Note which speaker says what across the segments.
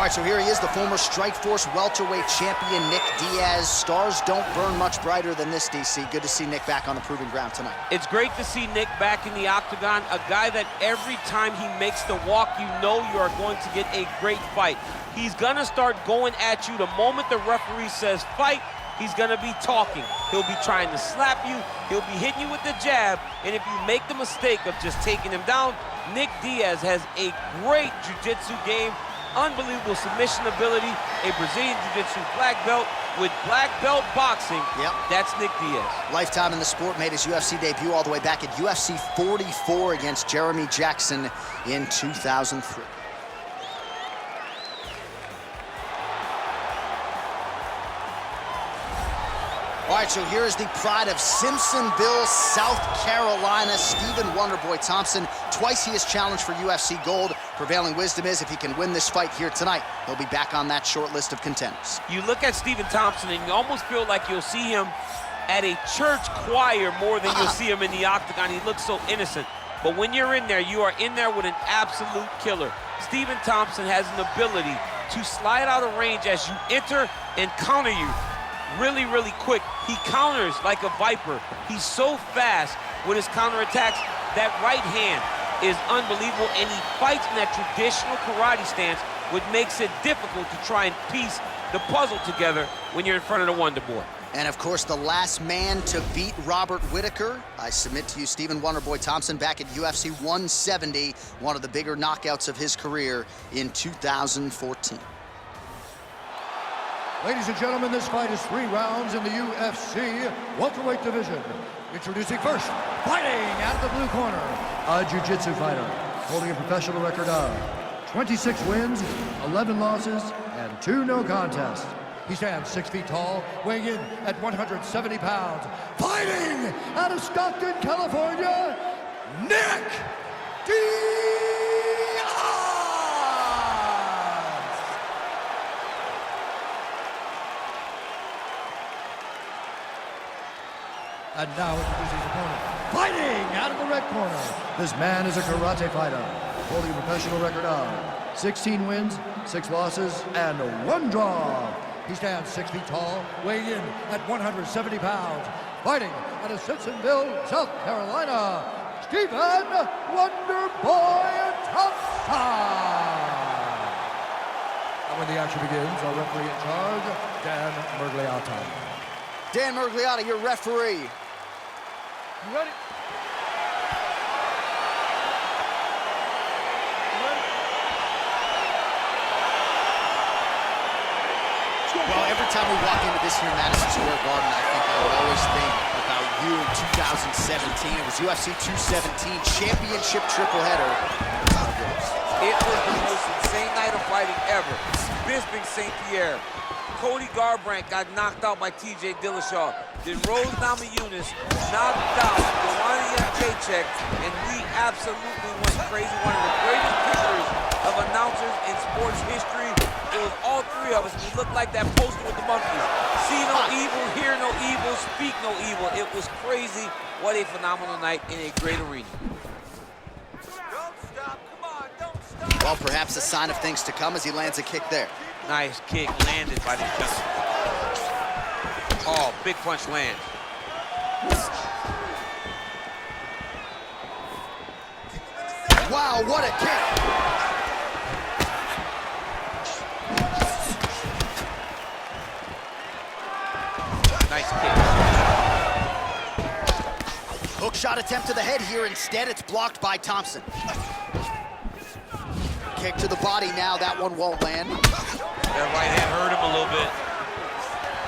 Speaker 1: right, so here he is, the former Strikeforce welterweight champion, Nik Diaz. Stars don't burn much brighter than this, DC. Good to see Nick back on the proving ground tonight.
Speaker 2: It's great to see Nick back in the octagon, a guy that every time he makes the walk, you know you are going to get a great fight. He's gonna start going at you the moment the referee says fight. He's gonna be talking. He'll be trying to slap you. He'll be hitting you with the jab. And if you make the mistake of just taking him down, Nik Diaz has a great jiu-jitsu game, unbelievable submission ability, a Brazilian jiu-jitsu black belt with black belt boxing.
Speaker 1: Yep. That's
Speaker 2: Nik Diaz.
Speaker 1: Lifetime in the sport, made his UFC debut all the way back at UFC 44 against Jeremy Jackson in 2003. All right, so here is the pride of Simpsonville, South Carolina, Stephen Wonderboy Tompson. Twice he has challenged for UFC gold. Prevailing wisdom is if he can win this fight here tonight, he'll be back on that short list of contenders.
Speaker 2: You look at Stephen Tompson and you almost feel like you'll see him at a church choir more than you'll see him in the octagon. He looks so innocent. But when you're in there, you are in there with an absolute killer. Stephen Tompson has an ability to slide out of range as you enter and counter you. Really, really quick. He counters like a viper. He's so fast with his counterattacks. That right hand is unbelievable, and he fights in that traditional karate stance, which makes it difficult to try and piece the puzzle together when you're in front of the Wonder Boy.
Speaker 1: And of course, the last man to beat Robert Whitaker, I submit to you, Stephen Wonderboy Tompson, back at UFC 170, one of the bigger knockouts of his career in 2014.
Speaker 3: Ladies and gentlemen, this fight is 3 rounds in the UFC welterweight division. Introducing first, fighting out of the blue corner, a jiu-jitsu fighter holding a professional record of 26 wins, 11 losses, and 2 no contests. He stands 6 feet tall, weighing in at 170 pounds. Fighting out of Stockton, California, Nik Diaz! And now introducing his opponent, fighting out of the red corner. This man is a karate fighter, holding a professional record of 16 wins, 6 losses, and 1 draw. He stands 6 feet tall, weighing in at 170 pounds. Fighting out of Simpsonville, South Carolina, Stephen Wonderboy Tompson. And when the action begins, our referee in charge, Dan Mergliotta.
Speaker 1: Dan Mergliotta, your referee.
Speaker 3: You ready?
Speaker 1: Well, every time we walk into this here Madison Square Garden, I think I would always think about you in 2017. It was UFC 217 championship triple header.
Speaker 4: It was the most insane night of fighting ever. Bisping St. Pierre. Cody Garbrandt got knocked out by TJ Dillashaw. Then Rose Namajunas knocked out Joanna Jacek, and we absolutely went crazy. One of the greatest pictures of announcers in sports history. It was all 3 of us. We looked like that poster with the monkeys. See no evil, hear no evil, speak no evil. It was crazy. What a phenomenal night in a great arena.
Speaker 5: Don't stop, come on, don't stop.
Speaker 1: Well, perhaps a sign of things to come as he lands a kick there.
Speaker 2: Nice kick landed by this gentleman. Oh, big punch lands.
Speaker 1: Wow, what a kick!
Speaker 2: Nice kick.
Speaker 1: Hook shot attempt to the head here. Instead, it's blocked by Tompson. Kick to the body now. That one won't land.
Speaker 2: That right hand hurt him a little bit.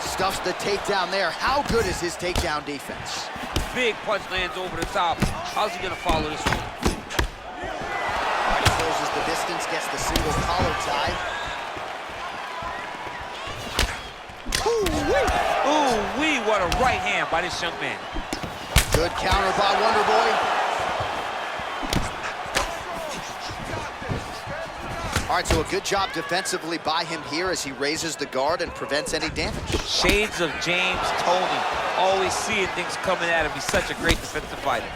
Speaker 1: Stuffs the takedown there. How good is his takedown defense?
Speaker 2: Big punch lands over the top. How's he gonna follow this one?
Speaker 1: He closes the distance, gets the single collar tie.
Speaker 2: Ooh-wee! Ooh-wee, what a right hand by this young man.
Speaker 1: Good counter by Wonderboy. All right, so a good job defensively by him here as he raises the guard and prevents any damage.
Speaker 2: Shades of James Toney. Always seeing things coming at him. He's such a great defensive fighter.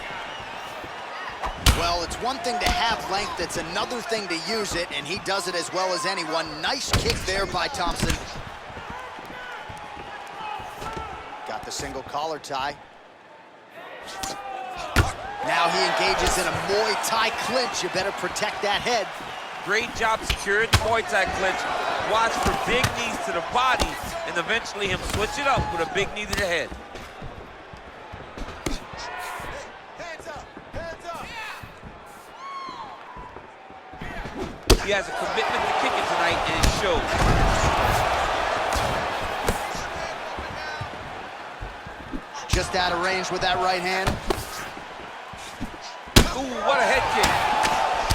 Speaker 1: Well, it's one thing to have length, it's another thing to use it, and he does it as well as anyone. Nice kick there by Tompson. Got the single collar tie. Now he engages in a Muay Thai clinch. You better protect that head.
Speaker 2: Great job securing the Muay Thai clinch. Watch for big knees to the body, and eventually him switch it up with a big knee to the head.
Speaker 5: Hands up! Hands up!
Speaker 2: He has a commitment to kicking tonight, and it shows.
Speaker 1: Just out of range with that right hand.
Speaker 2: Ooh, what a head kick.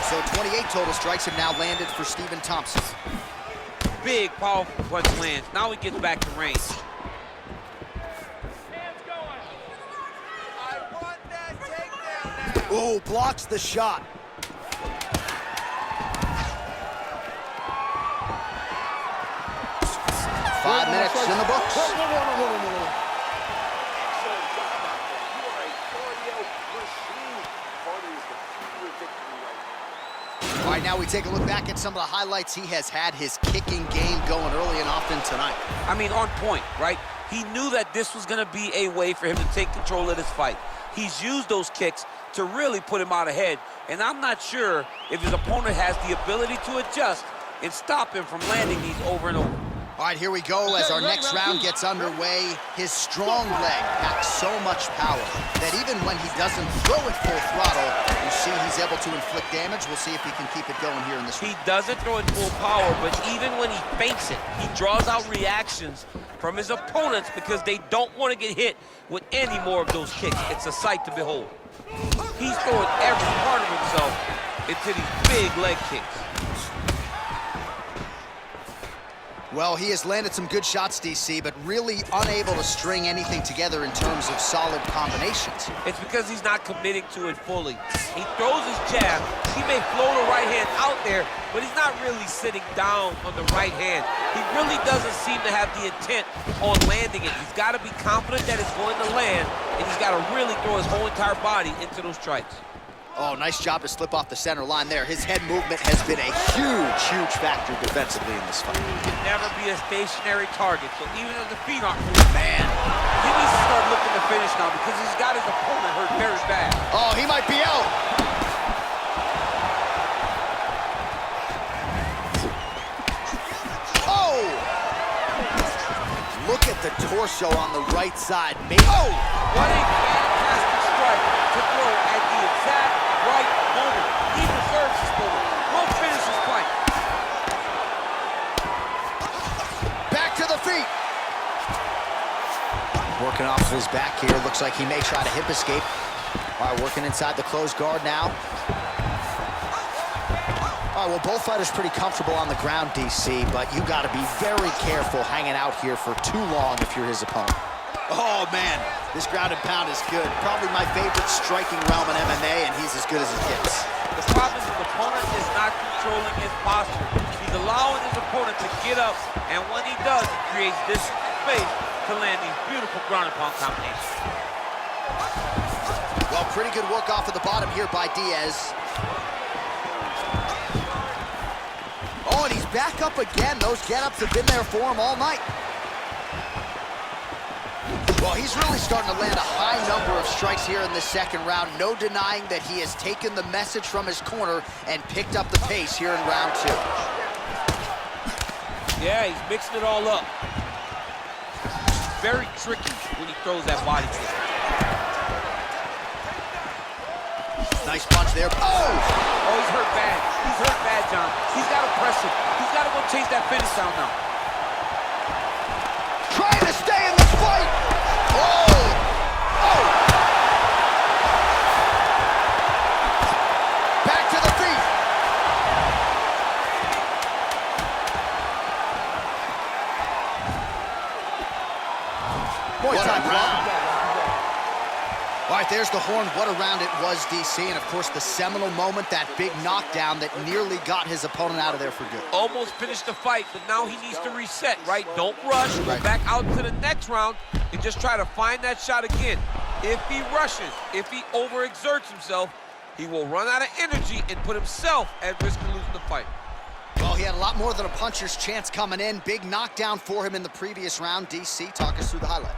Speaker 1: So 28 total strikes have now landed for Stephen Tompson.
Speaker 2: Big, powerful punch lands. Now he gets back to range.
Speaker 5: I want that takedown now!
Speaker 1: Ooh, blocks the shot. Five minutes in the books. All right, now we take a look back at some of the highlights. He has had his kicking game going early and often tonight.
Speaker 2: I mean, on point, right? He knew that this was going to be a way for him to take control of this fight. He's used those kicks to really put him out ahead, and I'm not sure if his opponent has the ability to adjust and stop him from landing these over and over.
Speaker 1: All right, here we go as our next round gets underway. His strong leg packs so much power that even when he doesn't throw it full throttle, you see he's able to inflict damage. We'll see if he can keep it going here in this round.
Speaker 2: He doesn't throw it full power, but even when he feints it, he draws out reactions from his opponents because they don't want to get hit with any more of those kicks. It's a sight to behold. He's throwing every part of himself into these big leg kicks.
Speaker 1: Well, he has landed some good shots, DC, but really unable to string anything together in terms of solid combinations.
Speaker 2: It's because he's not committing to it fully. He throws his jab. He may float a right hand out there, but he's not really sitting down on the right hand. He really doesn't seem to have the intent on landing it. He's got to be confident that it's going to land, and he's got to really throw his whole entire body into those strikes.
Speaker 1: Oh, nice job to slip off the center line there. His head movement has been a huge, huge factor defensively in this fight.
Speaker 2: He can never be a stationary target, so even if the feet aren't moving, man, he needs to start looking to finish now because he's got his opponent hurt very bad.
Speaker 1: Oh, he might be out. Oh! Look at the torso on the right side. Oh!
Speaker 2: What a fantastic strike to throw at the exact right moment. He deserves this moment. We'll finish this fight.
Speaker 1: Back to the feet. Working off of his back here. Looks like he may try to hip escape. All right, working inside the closed guard now. All right, well, both fighters pretty comfortable on the ground, DC, but you got to be very careful hanging out here for too long if you're his opponent. Oh, man, this ground and pound is good. Probably my favorite striking realm in MMA, and he's as good as it gets.
Speaker 2: The problem is his opponent is not controlling his posture. He's allowing his opponent to get up, and when he does, he creates this space to land these beautiful ground and pound combinations.
Speaker 1: Well, pretty good work off of the bottom here by Diaz. Oh, and he's back up again. Those get-ups have been there for him all night. Well, he's really starting to land a high number of strikes here in the second round. No denying that he has taken the message from his corner and picked up the pace here in round two.
Speaker 2: Yeah, he's mixing it all up. Very tricky when he throws that body kick.
Speaker 1: Nice punch there. Oh!
Speaker 2: Oh, he's hurt bad. He's hurt bad, John. He's got to press him. He's got to go chase that finish down now.
Speaker 1: Trying to stay in the fight. Oh! Oh! Back to the feet. What a round. All right, there's the horn. What a round it was, DC. And, of course, the seminal moment, that big knockdown that nearly got his opponent out of there for good.
Speaker 2: Almost finished the fight, but now he needs to reset, right? Don't rush. Go back out to the next round and just try to find that shot again. If he rushes, if he overexerts himself,
Speaker 4: He will run out of energy and put himself at risk of losing the fight.
Speaker 1: Well, he had a lot more than a puncher's chance coming in. Big knockdown for him in the previous round. DC, talk us through the highlight.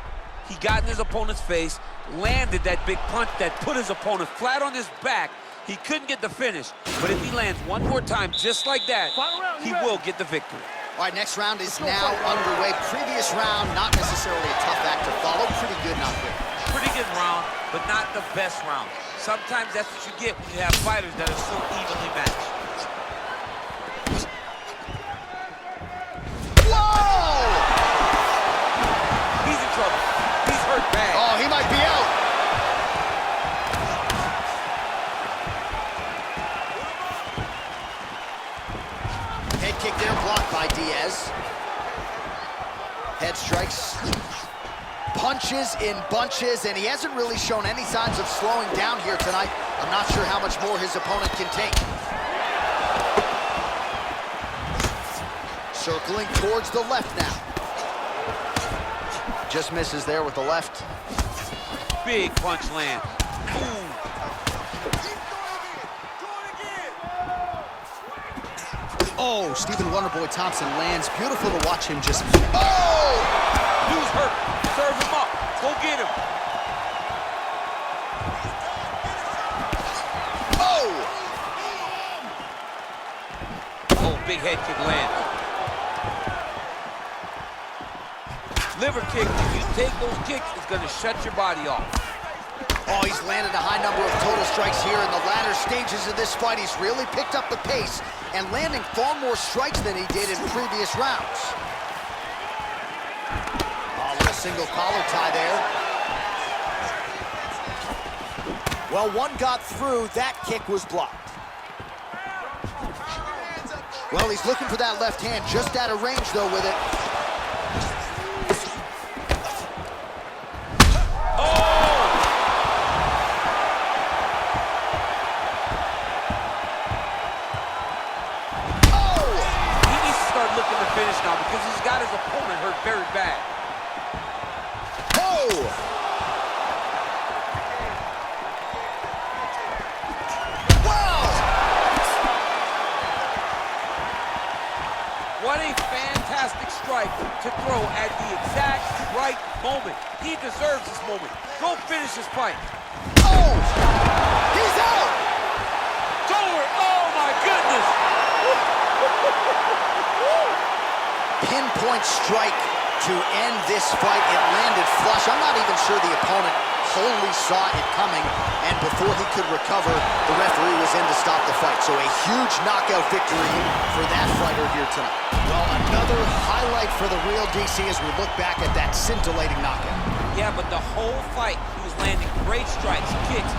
Speaker 4: He got in his opponent's face, landed that big punch that put his opponent flat on his back. He couldn't get the finish, but if he lands one more time just like that, he will get the victory.
Speaker 1: All right, next round is now underway. Previous round, not necessarily a tough act to follow. Pretty good, not good.
Speaker 4: Pretty good round, but not the best round. Sometimes that's what you get when you have fighters that are so evenly matched.
Speaker 1: Whoa!
Speaker 4: He's in trouble. He's hurt bad.
Speaker 1: Oh, he might be out. Head kick there, blocked by Diaz. Head strikes. Punches in bunches, and he hasn't really shown any signs of slowing down here tonight. I'm not sure how much more his opponent can take. Circling towards the left now. Just misses there with the left.
Speaker 4: Big punch land. Ooh.
Speaker 1: Oh, Stephen Wonderboy Topson lands. Beautiful to watch him just... Oh!
Speaker 4: Dude's hurt. Serve him up. Go get him.
Speaker 1: Oh!
Speaker 4: Oh, big head kick lands. Liver kick, if you take those kicks, it's going to shut your body off.
Speaker 1: Oh, he's landed a high number of total strikes here in the latter stages of this fight. He's really picked up the pace and landing far more strikes than he did in previous rounds. Oh, a little single collar tie there. Well, one got through. That kick was blocked. Well, he's looking for that left hand, just out of range, though, with it.
Speaker 4: Finish now because he's got his opponent hurt very bad.
Speaker 1: Oh! Wow!
Speaker 4: What a fantastic strike to throw at the exact right moment. He deserves this moment. Go finish this fight.
Speaker 1: Oh! He's out!
Speaker 4: It's over. Oh my goodness!
Speaker 1: Pinpoint strike to end this fight. It landed flush. I'm not even sure the opponent wholly saw it coming, and before he could recover, the referee was in to stop the fight. So a huge knockout victory for that fighter here tonight. Well, another highlight for the real DC as we look back at that scintillating knockout.
Speaker 4: Yeah, but the whole fight, he was landing great strikes, kicks,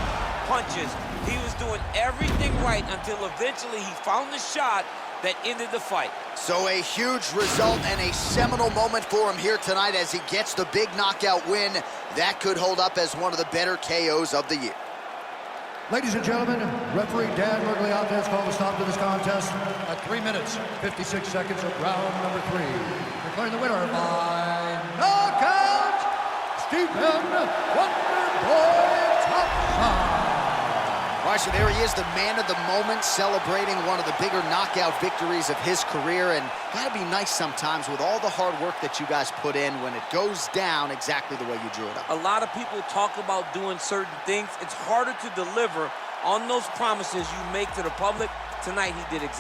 Speaker 4: punches. He was doing everything right until eventually he found the shot that ended the fight.
Speaker 1: So a huge result and a seminal moment for him here tonight as he gets the big knockout win. That could hold up as one of the better KOs of the year.
Speaker 3: Ladies and gentlemen, referee Dan Mergliante has called a stop to this contest at 3 minutes, 56 seconds of round number 3. Declaring the winner by knockout, Stephen Wonderboy Topson.
Speaker 1: All right, so there he is, the man of the moment, celebrating one of the bigger knockout victories of his career. And gotta be nice sometimes with all the hard work that you guys put in when it goes down exactly the way you drew it up.
Speaker 4: A lot of people talk about doing certain things. It's harder to deliver on those promises you make to the public. Tonight he did exactly.